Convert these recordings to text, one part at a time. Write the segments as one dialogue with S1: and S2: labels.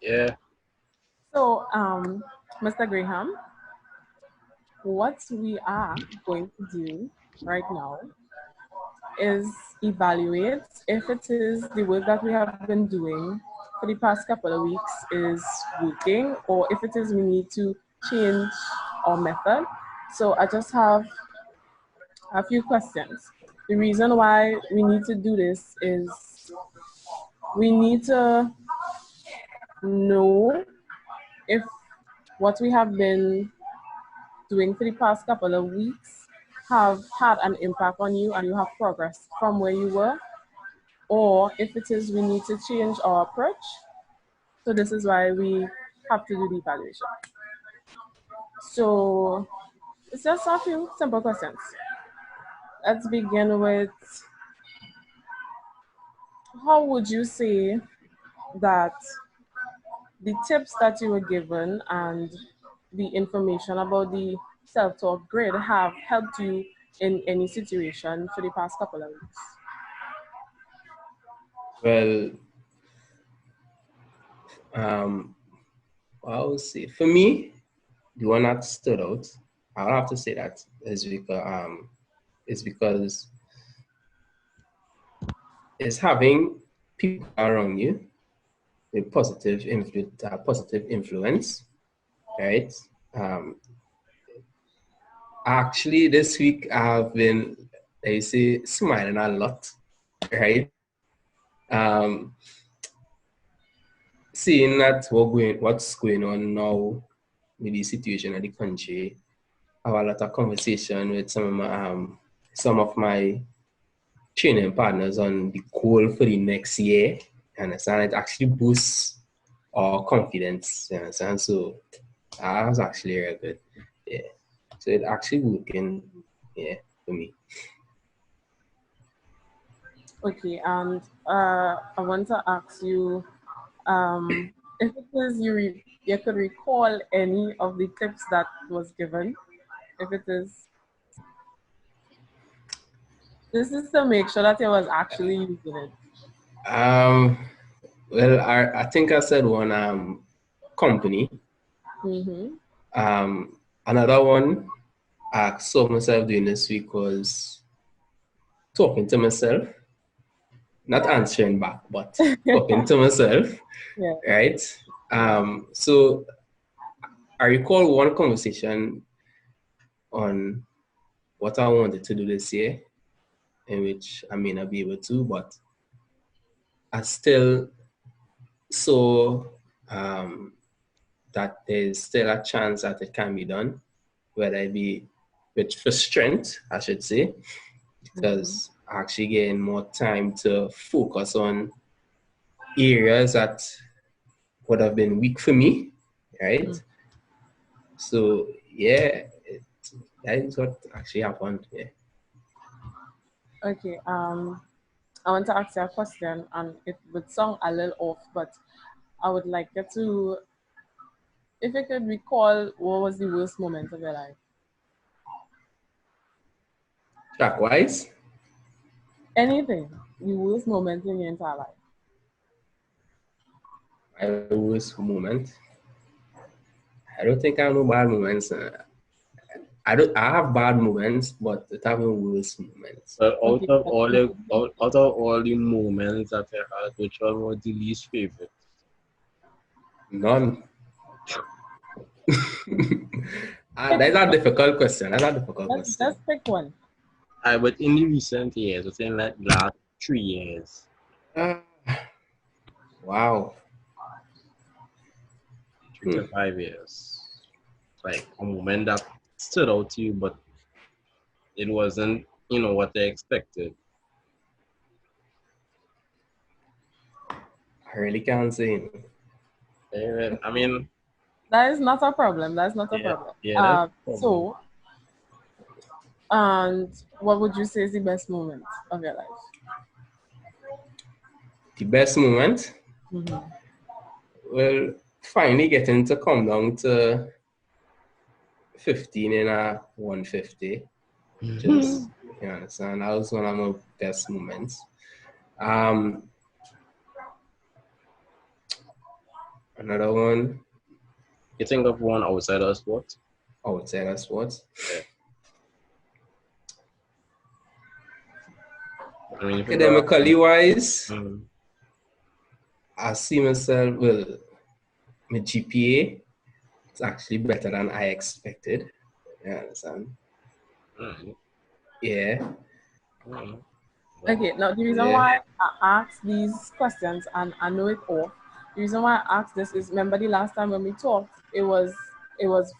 S1: Yeah.
S2: So, Mr. Graham, what we are going to do right now is evaluate if it is the work that we have been doing for the past couple of weeks is working, or if it is we need to change our method. So I just have a few questions. The reason why we need to do this is we need to know if what we have been doing for the past couple of weeks have had an impact on you and you have progressed from where you were, or if it is we need to change our approach. So this is why we have to do the evaluation. So it's just a few simple questions. Let's begin with, how would you say that the tips that you were given and the information about the self-taught grid have helped you in any situation for the past couple of weeks?
S1: Well, I would say for me, the one that stood out, I'll have to say that is because it's having people around you with positive influence, right? Um, Actually, this week I've been, I say, smiling a lot, right? Um, Seeing that what's going on now with the situation of the country, I have a lot of conversation with some of my training partners on the goal for the next year. You understand? It actually boosts our confidence. You understand? So that was actually real good. Yeah. So it actually working, yeah, for me.
S2: Okay, and I want to ask you, if it is you could recall any of the tips that was given. If it is, this is to make sure that you was actually using it.
S1: Um, well, I think I said one company.
S2: Mm-hmm.
S1: Another one I saw myself doing this week was talking to myself, not answering back, but talking to myself,
S2: Yeah.
S1: right? So I recall one conversation on what I wanted to do this year, in which I may not be able to, but I still saw um, that there's still a chance that it can be done, whether it be with for strength, I should say,
S2: Mm-hmm.
S1: because I actually getting more time to focus on areas that would have been weak for me, right? So yeah, that is what actually happened. Yeah.
S2: Okay. I want to ask you a question, and it would sound a little off, but I would like you to, if you could recall, what was the worst moment of your life?
S1: Track wise,
S2: Anything, the worst moment in your entire life.
S1: my worst moment. I don't think I have no bad moments. I have bad moments, but it have no worst moments.
S3: But
S2: Okay.
S3: out of all the moments that I had, which one was the least favorite?
S1: None.
S2: Pick
S1: That's a
S2: one.
S1: difficult question. That's a difficult question.
S2: Just pick one.
S3: But in the recent years, within like last 3 years,
S1: Uh, wow.
S3: 3 to 5 years, like a moment that stood out to you, but it wasn't, what I expected.
S1: I really can't say.
S3: I mean,
S2: That is not a problem. That's not a
S3: yeah,
S2: problem.
S3: yeah, that's the problem.
S2: So, and what would you say is the best moment of your life?
S1: The best moment?
S2: Mm-hmm.
S1: Well, finally getting to come down to 15 in a 150. Just, you understand? That was one of my best moments. Um, Another one
S3: You think of one outside of sports?
S1: outside of sports.
S3: Yeah. I mean, if you go,
S1: Academically wise,
S3: mm,
S1: I see myself, well, my GPA is actually better than I expected. You understand?
S3: mm,
S1: Yeah.
S3: mm,
S2: Okay, now the reason
S1: Yeah.
S2: why I asked these questions and I know it all, the reason why I asked this is remember the last time when we talked, it was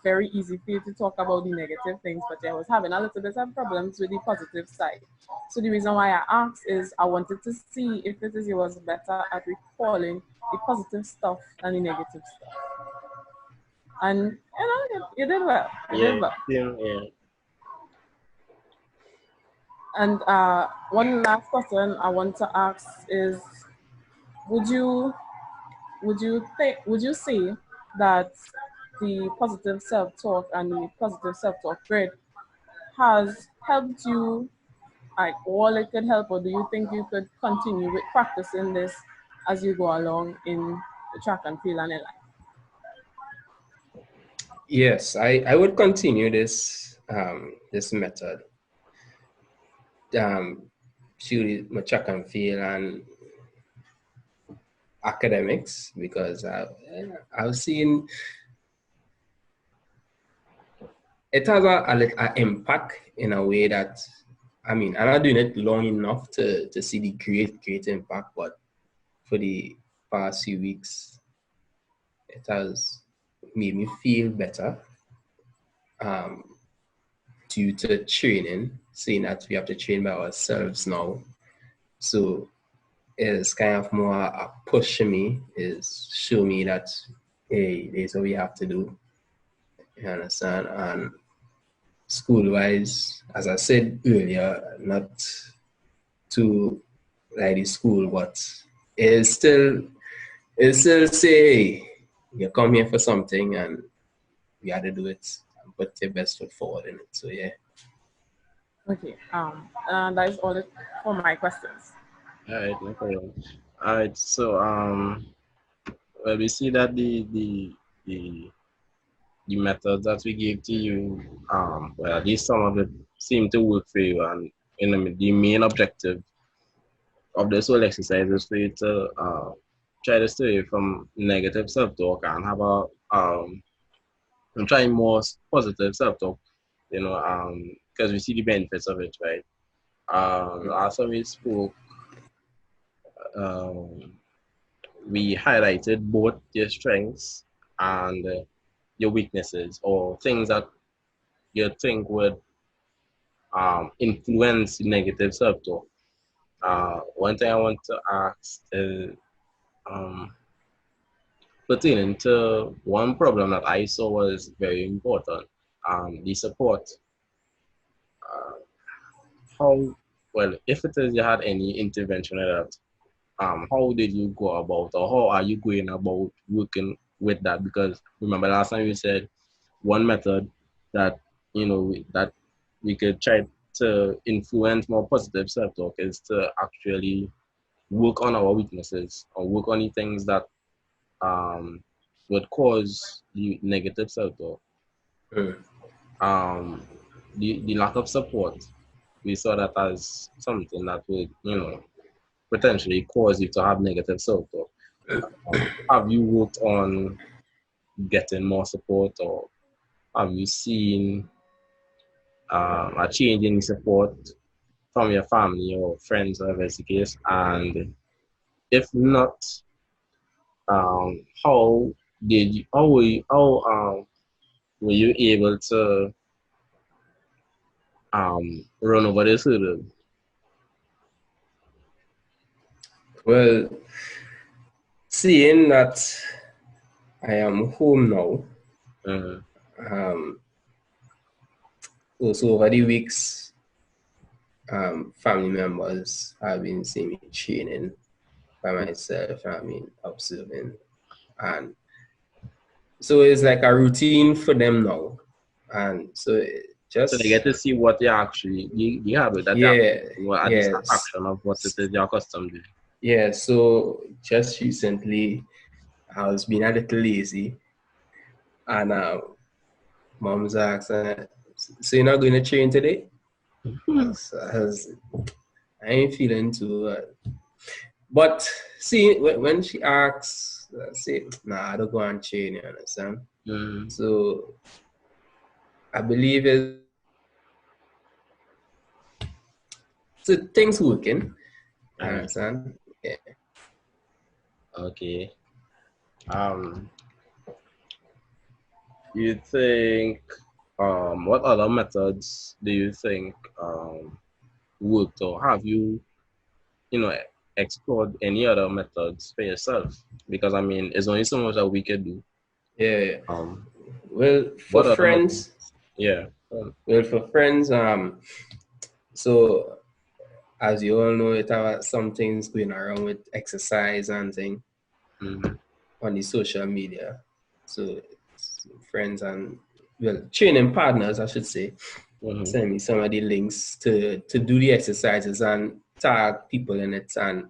S2: very easy for you to talk about the negative things, but I was having a little bit of problems with the positive side. So the reason why I asked is I wanted to see if it is you was better at recalling the positive stuff than the negative stuff. And you did well. You
S3: yeah,
S2: did well.
S3: yeah.
S2: And one last question I want to ask is would you would you say that the positive self-talk and the positive self-talk grid has helped you like all it could help, or do you think you could continue with practicing this as you go along in the track and field and in life?
S1: Yes, I would continue this method. Purely my track and field and academics because I've seen it has a impact in a way that I'm not doing it long enough to see the great impact, but for the past few weeks, it has made me feel better due to training, seeing that we have to train by ourselves now. So it's kind of more a push me, is show me that, hey, this is what we have to do. You understand? And school-wise, as I said earlier, not to like the school, but it's still say, hey, you come here for something and you had to do it and put your best foot forward in it. So yeah.
S2: Okay, that is all it for my questions.
S3: All right, no problem. All right, so well, we see that the the methods that we gave to you, well, at least some of it seem to work for you, and the main objective of this whole exercise is for you to try to stay away from negative self-talk and have a and try more positive self-talk, because we see the benefits of it, right? Last time we spoke, um, we highlighted both your strengths and your weaknesses, or things that you think would influence negative self-talk. One thing I want to ask is um, pertaining to one problem that I saw was very important, the support. Uh, how, well, if it is you had any intervention in that, how did you go about, or how are you going about working with that? Because remember last time you said one method that that we could try to influence more positive self-talk is to actually work on our weaknesses or work on the things that um, would cause the negative self-talk.
S1: Mm.
S3: Um, the lack of support, we saw that as something that would potentially cause you to have negative self-talk. Have you worked on getting more support, or have you seen a change in support from your family or friends, whatever is the case? And if not, how did you, were you able to run over this hurdle?
S1: Well, seeing that I am home now,
S3: Mm-hmm.
S1: also over the weeks, family members have been seeing me training by myself. Observing, and so it's like a routine for them now, and so
S3: So they
S1: just
S3: get to see what you actually you have it that
S1: yeah,
S3: at least an
S1: yes,
S3: action of what it is you're accustomed to.
S1: yeah. So just recently, I was being a little lazy, and mom's asked, "So you're not going to train today?" I ain't feeling too. But see, when she asks, I say, "Nah, I don't go and train." You understand? So I believe things working. You understand? Yeah.
S3: Okay. You think what other methods do you think worked, or have you explored any other methods for yourself? Because I mean, it's only so much that we can do.
S1: Yeah.
S3: Um,
S1: Well, for
S3: what other methods?
S1: friends,
S3: Yeah.
S1: well, for friends, so as you all know, it have some things going around with exercise and thing on the social media. So friends and training partners, I should say, send me some of the links to do the exercises and tag people in it. And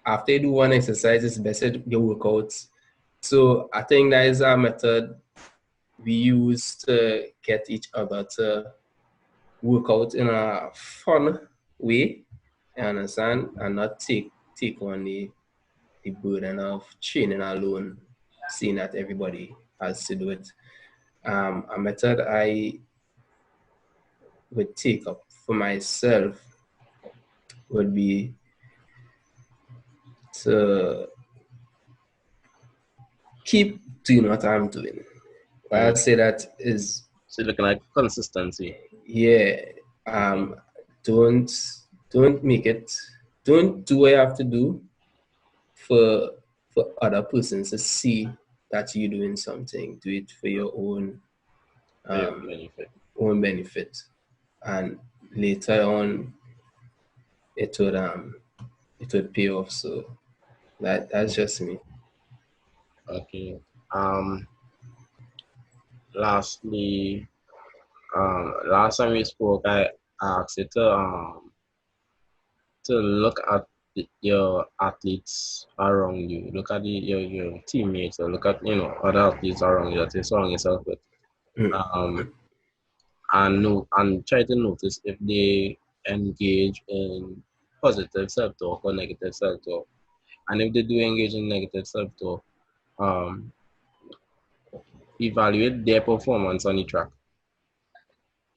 S1: after you do one exercise, it's best to your workouts. So I think that is a method we use to get each other to work out in a fun way, you understand, and not take on the burden of training alone, seeing that everybody has to do it. A method I would take up for myself would be to keep doing what I'm doing. Why I say that is,
S3: so looking like consistency.
S1: yeah, don't make it, don't do what you have to do for other persons to see that you're doing something. Do it for your own benefit, and later on it would pay off. So that's just me.
S3: Okay. Lastly, last time we spoke, I asked you to look at your athletes around you, look at your teammates, or look at other athletes around you that you surround yourself with, and try to notice if they engage in positive self-talk or negative self-talk, and if they do engage in negative self-talk, evaluate their performance on the track.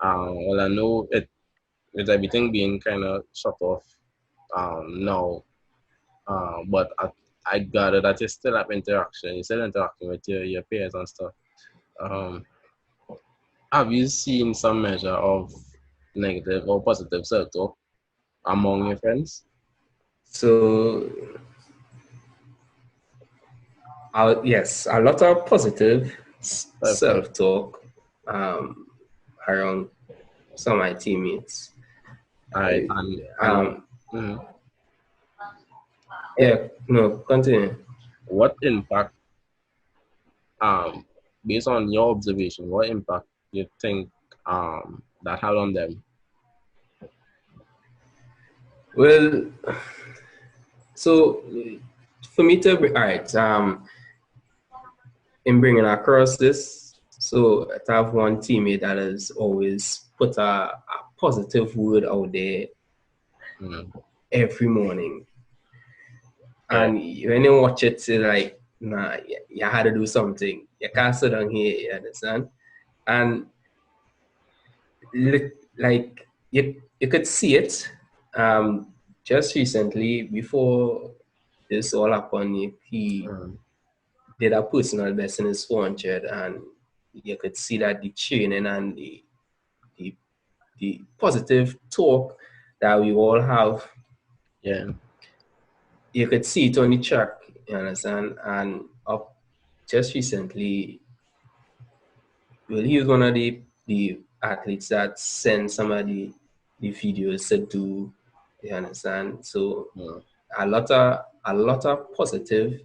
S3: Well, I know it with everything being kind of shut off now. But I gather that you still have interaction. You still interacting with your peers and stuff. Have you seen some measure of negative or positive self-talk among your friends?
S1: So, yes, a lot of positive self-talk around some of my teammates.
S3: Right,
S1: yeah, no, continue.
S3: What impact, based on your observation, what impact do you think that had on them?
S1: Well, so for me to all right, in bringing across this, so I have one teammate that has always put a positive word out there every morning. And when you watch it, it's like, nah, you had to do something. You can't sit down here, you understand? And like you could see it just recently before this all happened. He did a personal best in his 400, and you could see that the training and the positive talk that we all have.
S3: Yeah.
S1: You could see it on the track, you understand? And up just recently, well, he was one of the athletes that sent some of the videos to do, you understand? So a lot of positive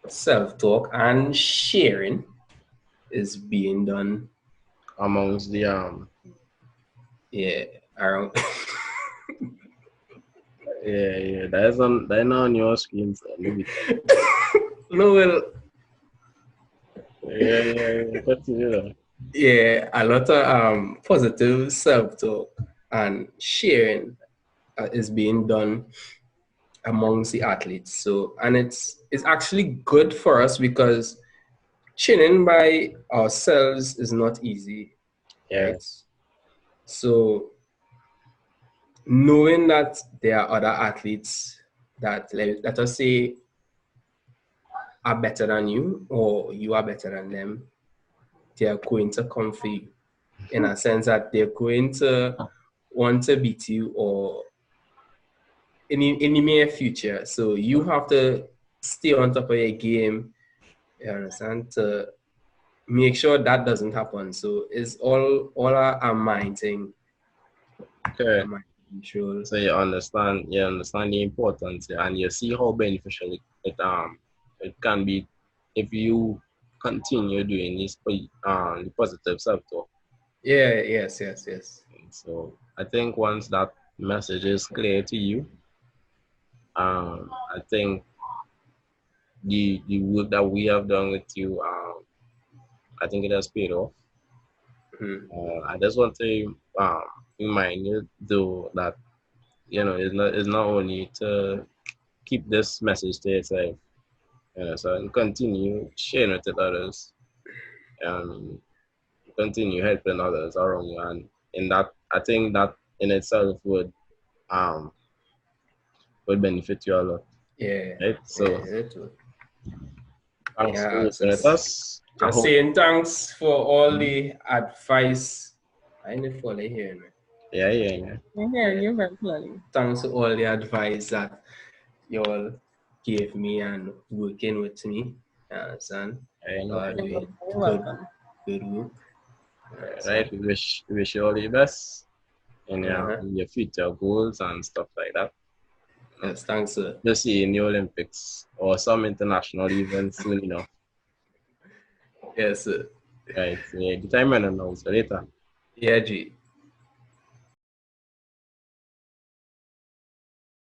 S1: self-talk and sharing is being done
S3: amongst the
S1: around.
S3: yeah, that's on your screen.
S1: No, well,
S3: Yeah, continue though.
S1: yeah, a lot of positive self-talk and sharing is being done amongst the athletes. So, and it's actually good for us because training by ourselves is not easy, right?
S3: Yes.
S1: So, knowing that there are other athletes that, let us say, are better than you or you are better than them, they are going to come for you in a sense that they're going to want to beat you or in the near future. So you have to stay on top of your game, you understand, to make sure that doesn't happen. So it's all a mind thing,
S3: Okay.
S1: a mind control.
S3: So you understand the importance, yeah, and you see how beneficial it can be if you continue doing this the positive self-talk.
S1: Yeah, yes.
S3: So I think once that message is clear to you, I think the work that we have done with you, I think it has paid off.
S1: Mhm.
S3: I just want to remind you though that it's not only to keep this message to yourself, so and continue sharing it with others, and continue helping others around you, and in that I think that in itself um would benefit you a lot,
S1: Yeah,
S3: right?
S1: yeah,
S3: So
S1: it will.
S3: thanks for
S1: Yeah,
S3: listening to us. I
S1: just
S3: hope.
S1: saying thanks for all the advice. I need to follow here, man.
S3: Yeah.
S2: I hear
S1: Yeah,
S2: you very clearly.
S1: thanks for all the advice that you all gave me and working with me. You understand?
S3: No
S1: You are
S2: You're
S3: problem.
S1: doing
S2: very
S1: good,
S2: welcome.
S1: good work. You
S3: Right,
S1: understand?
S3: we wish you all the best
S1: Uh-huh.
S3: in your future goals and stuff like that.
S1: Yes, thanks, sir.
S3: Just see in the Olympics or some international events soon enough.
S1: Yes, sir.
S3: Right. So, yeah, the time I don't know. So later.
S1: Yeah, G.